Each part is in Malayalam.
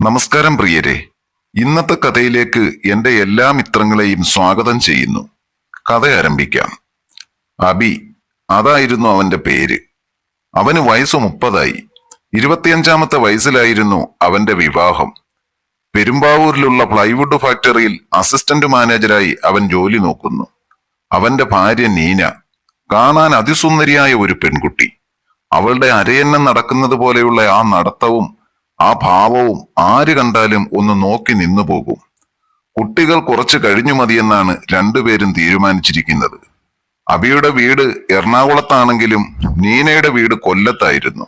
നമസ്കാരം പ്രിയരെ. ഇന്നത്തെ കഥയിലേക്ക് എന്റെ എല്ലാ മിത്രങ്ങളെയും സ്വാഗതം ചെയ്യുന്നു. കഥ ആരംഭിക്കാം. അബി, അതായിരുന്നു അവന്റെ പേര്. അവന് വയസ്സ് 30. 25ാമത്തെ വയസ്സിലായിരുന്നു അവന്റെ വിവാഹം. പെരുമ്പാവൂരിലുള്ള പ്ലൈവുഡ് ഫാക്ടറിയിൽ അസിസ്റ്റന്റ് മാനേജരായി അവൻ ജോലി നോക്കുന്നു. അവന്റെ ഭാര്യ നീന, കാണാൻ അതിസുന്ദരിയായ ഒരു പെൺകുട്ടി. അവളുടെ അരയന്നം നടക്കുന്നത് പോലെയുള്ള ആ നടത്തവും ആ ഭാവവും ആര് കണ്ടാലും ഒന്ന് നോക്കി നിന്നു പോകും. കുട്ടികൾ കുറച്ചു കഴിഞ്ഞു മതിയെന്നാണ് രണ്ടുപേരും തീരുമാനിച്ചിരിക്കുന്നത്. അബിയുടെ വീട് എറണാകുളത്താണെങ്കിലും നീനയുടെ വീട് കൊല്ലത്തായിരുന്നു.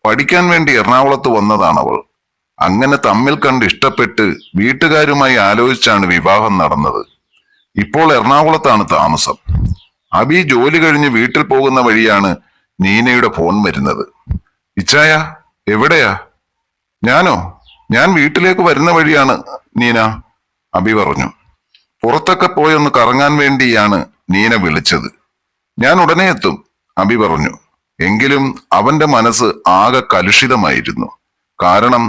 പഠിക്കാൻ വേണ്ടി എറണാകുളത്ത് വന്നതാണവൾ. അങ്ങനെ തമ്മിൽ കണ്ട് ഇഷ്ടപ്പെട്ട് വീട്ടുകാരുമായി ആലോചിച്ചാണ് വിവാഹം നടന്നത്. ഇപ്പോൾ എറണാകുളത്താണ് താമസം. അബി ജോലി കഴിഞ്ഞ് വീട്ടിൽ പോകുന്ന വഴിയാണ് നീനയുടെ ഫോൺ വരുന്നത്. ഇച്ചായ, എവിടെയാ? ഞാൻ വീട്ടിലേക്ക് വരുന്ന വഴിയാണ് നീന, അബി പറഞ്ഞു. പുറത്തൊക്കെ പോയൊന്ന് കറങ്ങാൻ വേണ്ടിയാണ് നീന വിളിച്ചത്. ഞാൻ ഉടനെ എത്തും, അബി പറഞ്ഞു. എങ്കിലും അവന്റെ മനസ്സ് ആകെ കലുഷിതമായിരുന്നു. കാരണം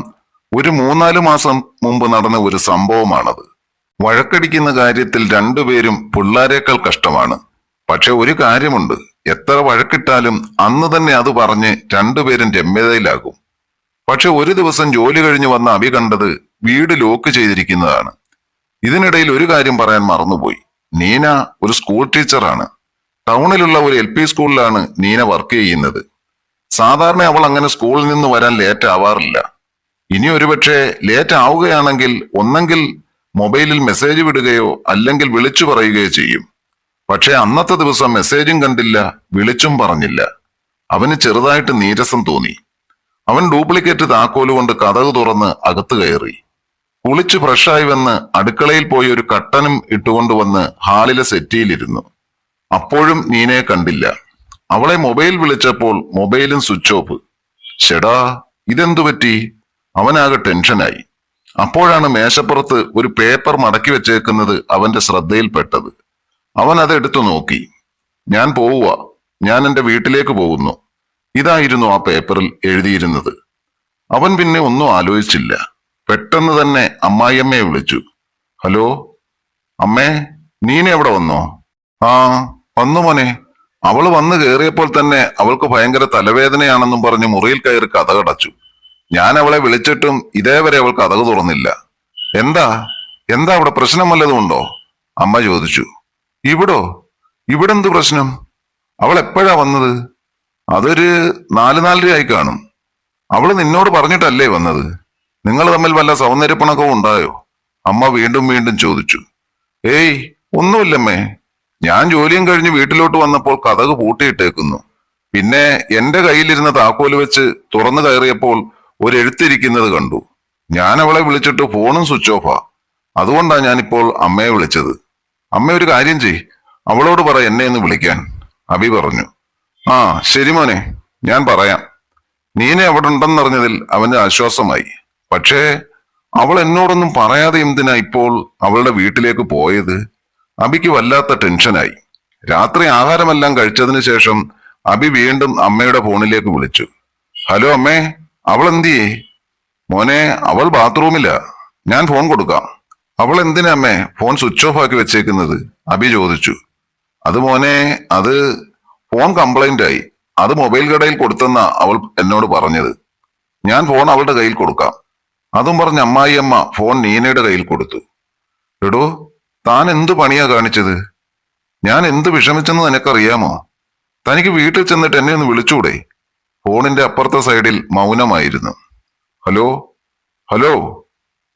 ഒരു 3-4 മാസം മുമ്പ് നടന്ന ഒരു സംഭവമാണത്. വഴക്കടിക്കുന്ന കാര്യത്തിൽ രണ്ടുപേരും പിള്ളാരേക്കാൾ കഷ്ടമാണ്. പക്ഷെ ഒരു കാര്യമുണ്ട്, എത്ര വഴക്കിട്ടാലും അന്ന് തന്നെ അത് പറഞ്ഞ് രണ്ടുപേരും രമ്യതയിലാകും. പക്ഷെ ഒരു ദിവസം ജോലി കഴിഞ്ഞ് വന്ന അബി കണ്ടത് വീട് ലോക്ക് ചെയ്തിരിക്കുന്നതാണ്. ഇതിനിടയിൽ ഒരു കാര്യം പറയാൻ മറന്നുപോയി. നീന ഒരു സ്കൂൾ ടീച്ചറാണ്. ടൗണിലുള്ള ഒരു LP സ്കൂളിലാണ് നീന വർക്ക് ചെയ്യുന്നത്. സാധാരണ അവൾ അങ്ങനെ സ്കൂളിൽ നിന്ന് വരാൻ ലേറ്റ് ആവാറില്ല. ഇനി ഒരുപക്ഷെ ലേറ്റ് ആവുകയാണെങ്കിൽ ഒന്നെങ്കിൽ മൊബൈലിൽ മെസ്സേജ് വിടുകയോ അല്ലെങ്കിൽ വിളിച്ചു പറയുകയോ ചെയ്യും. പക്ഷെ അന്നത്തെ ദിവസം മെസ്സേജും കണ്ടില്ല, വിളിച്ചും പറഞ്ഞില്ല. അവന് ചെറുതായിട്ട് നീരസം തോന്നി. അവൻ ഡ്യൂപ്ലിക്കേറ്റ് താക്കോല് കൊണ്ട് കതക് തുറന്ന് അകത്ത് കയറി. കുളിച്ച് ഫ്രഷായി വന്ന് അടുക്കളയിൽ പോയി ഒരു കട്ടനും ഇട്ടുകൊണ്ടുവന്ന് ഹാളിലെ സെറ്റിയിലിരുന്നു. അപ്പോഴും നീനയെ കണ്ടില്ല. അവളെ മൊബൈൽ വിളിച്ചപ്പോൾ മൊബൈലും സ്വിച്ച് ഓഫ്. ഷെടാ, ഇതെന്തു പറ്റി? അവനാകെ ടെൻഷനായി. അപ്പോഴാണ് മേശപ്പുറത്ത് ഒരു പേപ്പർ മടക്കി വെച്ചേക്കുന്നത് അവന്റെ ശ്രദ്ധയിൽപ്പെട്ടത്. അവൻ അതെടുത്തു നോക്കി. ഞാൻ പോവുക, ഞാൻ എന്റെ വീട്ടിലേക്ക് പോകുന്നു. ഇതായിരുന്നു ആ പേപ്പറിൽ എഴുതിയിരുന്നത്. അവൻ പിന്നെ ഒന്നും ആലോചിച്ചില്ല. പെട്ടെന്ന് തന്നെ അമ്മായിയമ്മയെ വിളിച്ചു. ഹലോ അമ്മേ, നീന എവിടെ വന്നോ? ആ, വന്നു മോനെ. അവള് വന്നു കയറിയപ്പോൾ തന്നെ അവൾക്ക് ഭയങ്കര തലവേദനയാണെന്നും പറഞ്ഞ് മുറിയിൽ കയറി കതകടച്ചു. ഞാൻ അവളെ വിളിച്ചിട്ടും ഇതേവരെ അവൾ കതക് തുറന്നില്ല. എന്താ എന്താ അവിടെ പ്രശ്നം വല്ലതും ഉണ്ടോ? അമ്മ ചോദിച്ചു. ഇവിടെന്ത് പ്രശ്നം? അവൾ എപ്പോഴാ വന്നത്? അതൊരു 4-4:30 ആയി കാണും. അവള് നിന്നോട് പറഞ്ഞിട്ടല്ലേ വന്നത്? നിങ്ങൾ തമ്മിൽ വല്ല സൗന്ദര്യപ്പണക്കവും ഉണ്ടായോ? അമ്മ വീണ്ടും വീണ്ടും ചോദിച്ചു. ഏയ്, ഒന്നുമില്ലമ്മേ. ഞാൻ ജോലിയും കഴിഞ്ഞ് വീട്ടിലോട്ട് വന്നപ്പോൾ കതക് പൂട്ടിയിട്ടേക്കുന്നു. പിന്നെ എന്റെ കയ്യിലിരുന്ന താക്കോല് വെച്ച് തുറന്നു കയറിയപ്പോൾ ഒരു എഴുത്തിരിക്കുന്നത് കണ്ടു. ഞാൻ അവളെ വിളിച്ചിട്ട് ഫോണും സ്വിച്ച് ഓഫാ. അതുകൊണ്ടാ ഞാനിപ്പോൾ അമ്മയെ വിളിച്ചത്. അമ്മ ഒരു കാര്യം ചെയ്, അവളോട് പറ എന്നെ ഒന്ന് വിളിക്കാൻ, അബി പറഞ്ഞു. ആ ശരി മോനെ, ഞാൻ പറയാം. നീനെ അവിടെ ഉണ്ടെന്നറിഞ്ഞതിൽ അവന് ആശ്വാസമായി. പക്ഷേ അവൾ എന്നോടൊന്നും പറയാതെ എന്തിനാ ഇപ്പോൾ അവളുടെ വീട്ടിലേക്ക് പോയത്? അബിക്ക് വല്ലാത്ത ടെൻഷനായി. രാത്രി ആഹാരമെല്ലാം കഴിച്ചതിന് ശേഷം അബി വീണ്ടും അമ്മയുടെ ഫോണിലേക്ക് വിളിച്ചു. ഹലോ അമ്മേ, അവൾ എന്തിയേ? മോനെ, അവൾ ബാത്റൂമിലാ. ഞാൻ ഫോൺ കൊടുക്കാം. അവൾ എന്തിനാ അമ്മേ ഫോൺ സ്വിച്ച് ഓഫ് ആക്കി വെച്ചേക്കുന്നത്? അബി ചോദിച്ചു. അത് മോനെ, അത് ഫോൺ കംപ്ലൈന്റ് ആയി. അത് മൊബൈൽ കടയിൽ കൊടുത്തെന്നാ അവൾ എന്നോട് പറഞ്ഞത്. ഞാൻ ഫോൺ അവളുടെ കയ്യിൽ കൊടുക്കാം. അതും പറഞ്ഞ് അമ്മായിയമ്മ ഫോൺ നീനയുടെ കയ്യിൽ കൊടുത്തു. എടോ, താൻ എന്ത് പണിയാ കാണിച്ചത്? ഞാൻ എന്ത് വിഷമിച്ചെന്ന് നിനക്കറിയാമോ? തനിക്ക് വീട്ടിൽ ചെന്നിട്ട് എന്നെ ഒന്ന് വിളിച്ചൂടെ? ഫോണിന്റെ അപ്പുറത്തെ സൈഡിൽ മൗനമായിരുന്നു. ഹലോ ഹലോ,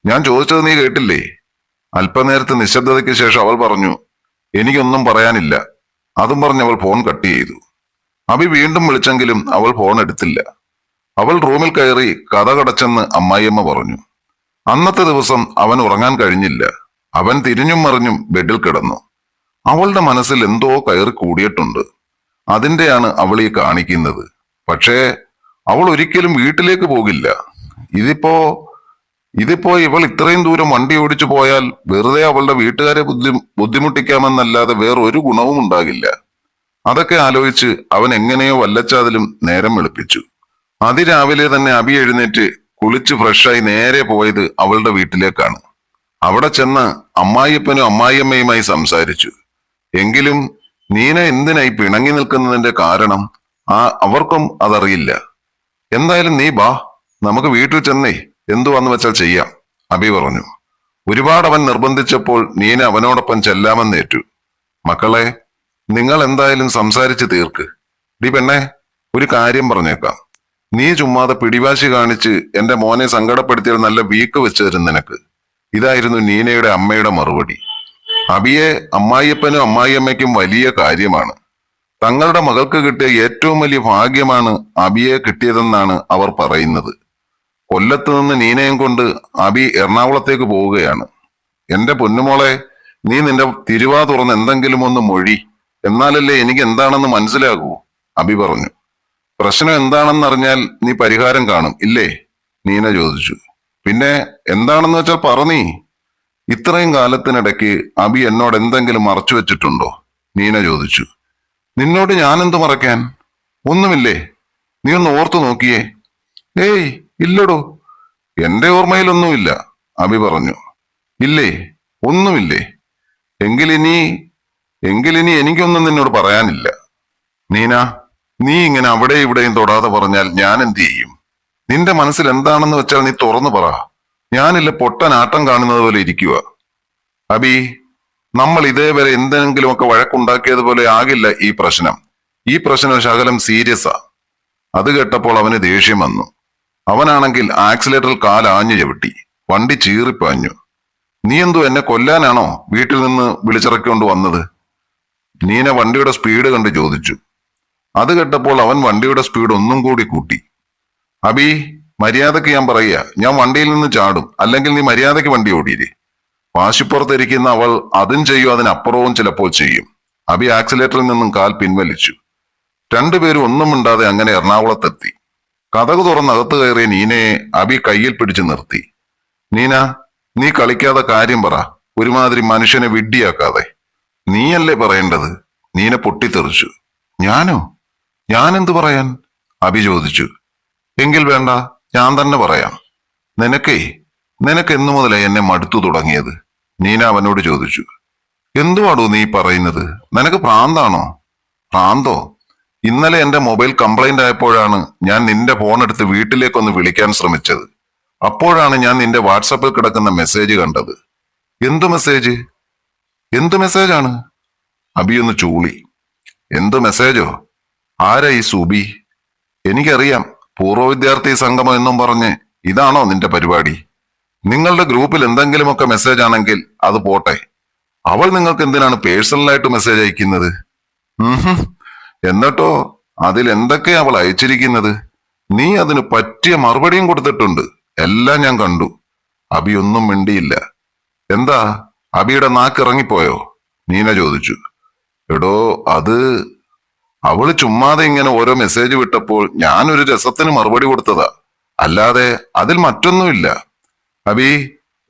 ഞാൻ ചോദിച്ചത് നീ കേട്ടില്ലേ? അല്പനേരത്തെ നിശബ്ദതയ്ക്ക് ശേഷം അവൾ പറഞ്ഞു. എനിക്കൊന്നും പറയാനില്ല. അതും പറഞ്ഞ് അവൾ ഫോൺ കട്ട് ചെയ്തു. അബി വീണ്ടും വിളിച്ചെങ്കിലും അവൾ ഫോൺ എടുത്തില്ല. അവൾ റൂമിൽ കയറി കതകടച്ചെന്ന് അമ്മായിയമ്മ പറഞ്ഞു. അന്നത്തെ ദിവസം അവൻ ഉറങ്ങാൻ കഴിഞ്ഞില്ല. അവൻ തിരിഞ്ഞും മറിഞ്ഞും ബെഡിൽ കിടന്നു. അവളുടെ മനസ്സിൽ എന്തോ കയറി കൂടിയിട്ടുണ്ട്. അതിന്റെയാണ് അവൾ ഈ കാണിക്കുന്നത്. പക്ഷേ അവൾ ഒരിക്കലും വീട്ടിലേക്ക് പോകില്ല. ഇതിപ്പോ ഇവൾ ഇത്രയും ദൂരം വണ്ടി ഓടിച്ചു പോയാൽ വെറുതെ അവളുടെ വീട്ടുകാരെ ബുദ്ധിമുട്ടിക്കാമെന്നല്ലാതെ വേറൊരു ഗുണവും ഉണ്ടാകില്ല. അതൊക്കെ ആലോചിച്ച് അവൻ എങ്ങനെയോ വല്ലച്ചാതിലും നേരം വെളുപ്പിച്ചു. അതിരാവിലെ തന്നെ അബി എഴുന്നേറ്റ് കുളിച്ച് ഫ്രഷായി നേരെ പോയത് അവളുടെ വീട്ടിലേക്കാണ്. അവിടെ ചെന്ന് അമ്മായിയപ്പനും അമ്മായിയമ്മയുമായി സംസാരിച്ചു. എങ്കിലും നീന എന്തിനായി പിണങ്ങി നിൽക്കുന്നതിന്റെ കാരണം അവർക്കും അതറിയില്ല. എന്തായാലും നീ ബാ, നമുക്ക് വീട്ടിൽ ചെന്നേ എന്തുവാന്ന് വെച്ചാൽ ചെയ്യാം, അബി പറഞ്ഞു. ഒരുപാട് അവൻ നിർബന്ധിച്ചപ്പോൾ നീന അവനോടൊപ്പം ചെല്ലാമെന്നേറ്റു. മക്കളെ, നിങ്ങൾ എന്തായാലും സംസാരിച്ച് തീർക്ക്. ഡി പെണ്ണെ, ഒരു കാര്യം പറഞ്ഞേക്കാം. നീ ചുമ്മാതെ പിടിവാശി കാണിച്ച് എന്റെ മോനെ സങ്കടപ്പെടുത്തിയാൽ നല്ല വീക്ക് വെച്ച് തരും നിനക്ക്. ഇതായിരുന്നു നീനയുടെ അമ്മയുടെ മറുപടി. അബിയെ അമ്മായിയപ്പനും അമ്മായിയമ്മയ്ക്കും വലിയ കാര്യമാണ്. തങ്ങളുടെ മകൾക്ക് കിട്ടിയ ഏറ്റവും വലിയ ഭാഗ്യമാണ് അബിയെ കിട്ടിയതെന്നാണ് അവർ പറയുന്നത്. കൊല്ലത്ത് നിന്ന് നീനയും കൊണ്ട് അബി എറണാകുളത്തേക്ക് പോവുകയാണ്. എന്റെ പൊന്നുമോളെ, നീ നിന്റെ തിരുവാ തുറന്ന് എന്തെങ്കിലും ഒന്ന് മൊഴി, എന്നാലല്ലേ എനിക്ക് എന്താണെന്ന് മനസ്സിലാകൂ, അബി പറഞ്ഞു. പ്രശ്നം എന്താണെന്നറിഞ്ഞാൽ നീ പരിഹാരം കാണും ഇല്ലേ, നീന ചോദിച്ചു. പിന്നെ എന്താണെന്ന് വെച്ചാൽ പറഞ്ഞീ. ഇത്രയും കാലത്തിനിടയ്ക്ക് അബി എന്നോട് എന്തെങ്കിലും മറച്ചു വെച്ചിട്ടുണ്ടോ, നീന ചോദിച്ചു. നിന്നോട് ഞാനെന്ത് മറയ്ക്കാൻ? ഒന്നുമില്ലേ? നീ ഒന്ന് ഓർത്തു നോക്കിയേ. ഏയ് ഇല്ലടോ, എന്റെ ഓർമ്മയിലൊന്നുമില്ല, അബി പറഞ്ഞു. ഇല്ലേ? ഒന്നുമില്ലേ? എങ്കിലിനി എനിക്കൊന്നും നിന്നോട് പറയാനില്ല. നീന, നീ ഇങ്ങനെ അവിടെ ഇവിടെയും തൊടാതെ പറഞ്ഞാൽ ഞാൻ എന്ത് ചെയ്യും? നിന്റെ മനസ്സിൽ എന്താണെന്ന് വെച്ചാൽ നീ തുറന്നു പറ. ഞാനില്ല പൊട്ടൻ ആട്ടം കാണുന്നത് പോലെ ഇരിക്കുക. അബി, നമ്മൾ ഇതേവരെ എന്തെങ്കിലുമൊക്കെ വഴക്കുണ്ടാക്കിയതുപോലെ ആകില്ല ഈ പ്രശ്നം. ഈ പ്രശ്നം ശകലം സീരിയസാ. അത് കേട്ടപ്പോൾ അവന് ദേഷ്യം വന്നു. അവനാണെങ്കിൽ ആക്സിലേറ്ററിൽ കാലാഞ്ഞു ചവിട്ടി. വണ്ടി ചീറിപ്പാഞ്ഞു. നീ എന്തോ എന്നെ കൊല്ലാനാണോ വീട്ടിൽ നിന്ന് വിളിച്ചിറക്കൊണ്ട് വന്നത്? നീന വണ്ടിയുടെ സ്പീഡ് കണ്ട് ചോദിച്ചു. അത് കേട്ടപ്പോൾ അവൻ വണ്ടിയുടെ സ്പീഡ് ഒന്നും കൂടി കൂട്ടി. അബി, മര്യാദക്ക് ഞാൻ പറയുക, ഞാൻ വണ്ടിയിൽ നിന്ന് ചാടും, അല്ലെങ്കിൽ നീ മര്യാദക്ക് വണ്ടി ഓടിയില്ലേ. വാശിപ്പുറത്തിരിക്കുന്ന അവൾ അതും ചെയ്യും, അതിനപ്പുറവും ചിലപ്പോൾ ചെയ്യും. അബി ആക്സിലേറ്ററിൽ നിന്നും കാൽ പിൻവലിച്ചു. രണ്ടുപേരും ഒന്നും മിണ്ടാതെ അങ്ങനെ എറണാകുളത്തെത്തി. കതക് തുറന്നകത്ത് കയറിയ നീനയെ അബി കയ്യിൽ പിടിച്ചു നിർത്തി. നീന, നീ കളിക്കാതെ കാര്യം പറ, ഒരുമാതിരി മനുഷ്യനെ വിഡ്ഢിയാക്കാതെ. നീയല്ലേ പറയേണ്ടത്, നീന പൊട്ടിത്തെറിച്ചു. ഞാനോ? ഞാനെന്തു പറയാൻ, അബി ചോദിച്ചു. എങ്കിൽ വേണ്ട, ഞാൻ തന്നെ പറയാം. നിനക്ക് എന്നു മുതലേ എന്നെ മടുത്തു തുടങ്ങിയത്, നീന അവനോട് ചോദിച്ചു. എന്തുവാടോ നീ പറയുന്നത്? നിനക്ക് ഭ്രാന്താണോ? ഭ്രാന്തോ? ഇന്നലെ എന്റെ മൊബൈൽ കംപ്ലൈന്റ് ആയപ്പോഴാണ് ഞാൻ നിന്റെ ഫോൺ എടുത്ത് വീട്ടിലേക്കൊന്ന് വിളിക്കാൻ ശ്രമിച്ചത്. അപ്പോഴാണ് ഞാൻ നിന്റെ വാട്സാപ്പിൽ കിടക്കുന്ന മെസ്സേജ് കണ്ടത്. എന്തു മെസ്സേജ്? എന്തു മെസ്സേജാണ്? അബിയൊന്ന് ചൂളി. എന്തു മെസ്സേജോ? ആരാ ഈ സുബി? എനിക്കറിയാം, പൂർവ്വ വിദ്യാർത്ഥി സംഗമം എന്നും പറഞ്ഞ് ഇതാണോ നിന്റെ പരിപാടി? നിങ്ങളുടെ ഗ്രൂപ്പിൽ എന്തെങ്കിലുമൊക്കെ മെസ്സേജ് ആണെങ്കിൽ അത് പോട്ടെ. അവൾ നിങ്ങൾക്ക് എന്തിനാണ് പേഴ്സണലായിട്ട് മെസ്സേജ് അയക്കുന്നത്? എന്നിട്ടോ അതിൽ എന്തൊക്കെയാ അവൾ അയച്ചിരിക്കുന്നത്? നീ അതിന് പറ്റിയ മറുപടിയും കൊടുത്തിട്ടുണ്ട്. എല്ലാം ഞാൻ കണ്ടു. അബി ഒന്നും മിണ്ടിയില്ല. എന്താ, അബിയുടെ നാക്കിറങ്ങിപ്പോയോ? നീന ചോദിച്ചു. എടോ, അത് അവള് ചുമ്മാതെ ഇങ്ങനെ ഓരോ മെസ്സേജ് വിട്ടപ്പോൾ ഞാനൊരു രസത്തിന് മറുപടി കൊടുത്തതാ, അല്ലാതെ അതിൽ മറ്റൊന്നുമില്ല. അബി,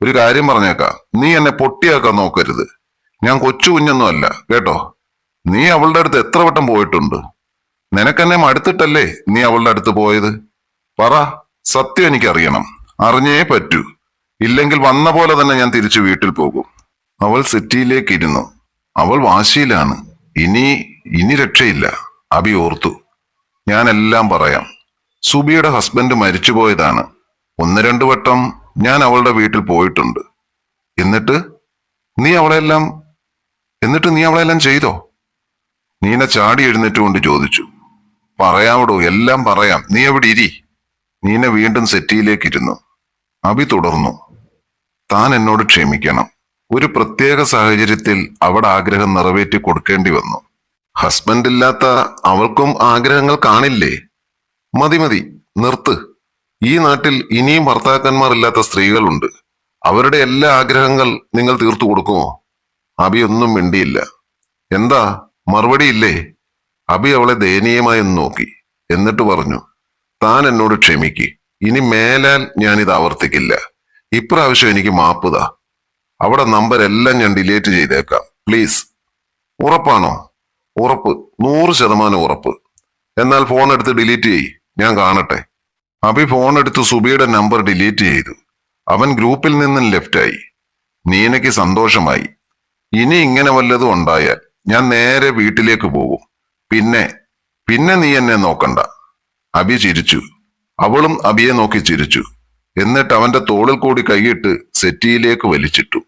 ഒരു കാര്യം പറഞ്ഞേക്കാം, നീ എന്നെ പൊട്ടിയാക്കാൻ നോക്കരുത്. ഞാൻ കൊച്ചു കുഞ്ഞൊന്നും അല്ല കേട്ടോ. നീ അവളുടെ അടുത്ത് എത്ര വട്ടം പോയിട്ടുണ്ട്? നിനക്കെന്നെ മടുത്തിട്ടല്ലേ നീ അവളുടെ അടുത്ത് പോയത്? പറ, സത്യം എനിക്കറിയണം. അറിഞ്ഞേ പറ്റൂ. ഇല്ലെങ്കിൽ വന്ന പോലെ തന്നെ ഞാൻ തിരിച്ചു വീട്ടിൽ പോകും. അവൾ സിറ്റിയിലേക്ക് ഇരുന്നു. അവൾ വാശിയിലാണ്. ഇനി രക്ഷയില്ല, അബി ഓർത്തു. ഞാനെല്ലാം പറയാം. സുബിയുടെ ഹസ്ബൻഡ് മരിച്ചുപോയതാണ്. 1-2 വട്ടം ഞാൻ അവളുടെ വീട്ടിൽ പോയിട്ടുണ്ട്. എന്നിട്ട് നീ അവളെല്ലാം ചെയ്തോ? നീന ചാടി എഴുന്നേറ്റുകൊണ്ട് ചോദിച്ചു. പറയാമടോ, എല്ലാം പറയാം, നീ എവിടെ ഇരി. നീന വീണ്ടും സെറ്റിയിലേക്കിരുന്നു. അബി തുടർന്നു. താൻ എന്നോട് ക്ഷമിക്കണം. ഒരു പ്രത്യേക സാഹചര്യത്തിൽ അവിടെ ആഗ്രഹം നിറവേറ്റി കൊടുക്കേണ്ടി വന്നു. ഹസ്ബൻഡ് ഇല്ലാത്ത അവൾക്കും ആഗ്രഹങ്ങൾ കാണില്ലേ? മതി, നിർത്ത്. ഈ നാട്ടിൽ ഇനിയും ഭർത്താക്കന്മാർ ഇല്ലാത്ത സ്ത്രീകളുണ്ട്. അവരുടെ എല്ലാ ആഗ്രഹങ്ങൾ നിങ്ങൾ തീർത്തു കൊടുക്കുമോ? അബി ഒന്നും മിണ്ടിയില്ല. എന്താ, മറുപടിയില്ലേ? അബി അവളെ ദയനീയമായി ഒന്ന് നോക്കി. എന്നിട്ട് പറഞ്ഞു, താൻ എന്നോട് ക്ഷമിക്ക്. ഇനി മേലാൽ ഞാനിത് ആവർത്തിക്കില്ല. ഇപ്രാവശ്യം എനിക്ക് മാപ്പുതാ. അവിടെ നമ്പർ എല്ലാം ഞാൻ ഡിലീറ്റ് ചെയ്തേക്കാം, പ്ലീസ്. ഉറപ്പാണോ? ഉറപ്പ്, 100% ഉറപ്പ്. എന്നാൽ ഫോൺ എടുത്ത് ഡിലീറ്റ് ചെയ്യ്, ഞാൻ കാണട്ടെ. അബി ഫോൺ എടുത്ത് സുബിയുടെ നമ്പർ ഡിലീറ്റ് ചെയ്തു. അവൻ ഗ്രൂപ്പിൽ നിന്നും ലെഫ്റ്റായി. നീനയ്ക്ക് സന്തോഷമായി. ഇനി ഇങ്ങനെ വല്ലതും ഉണ്ടായാൽ ഞാൻ നേരെ വീട്ടിലേക്ക് പോകും. പിന്നെ നീ എന്നെ നോക്കണ്ട. അബി ചിരിച്ചു. അവളും അബിയെ നോക്കി ചിരിച്ചു. എന്നിട്ട് അവന്റെ തോളിൽ കൂടി കൈയിട്ട് സെറ്റിയിലേക്ക് വലിച്ചിട്ടു.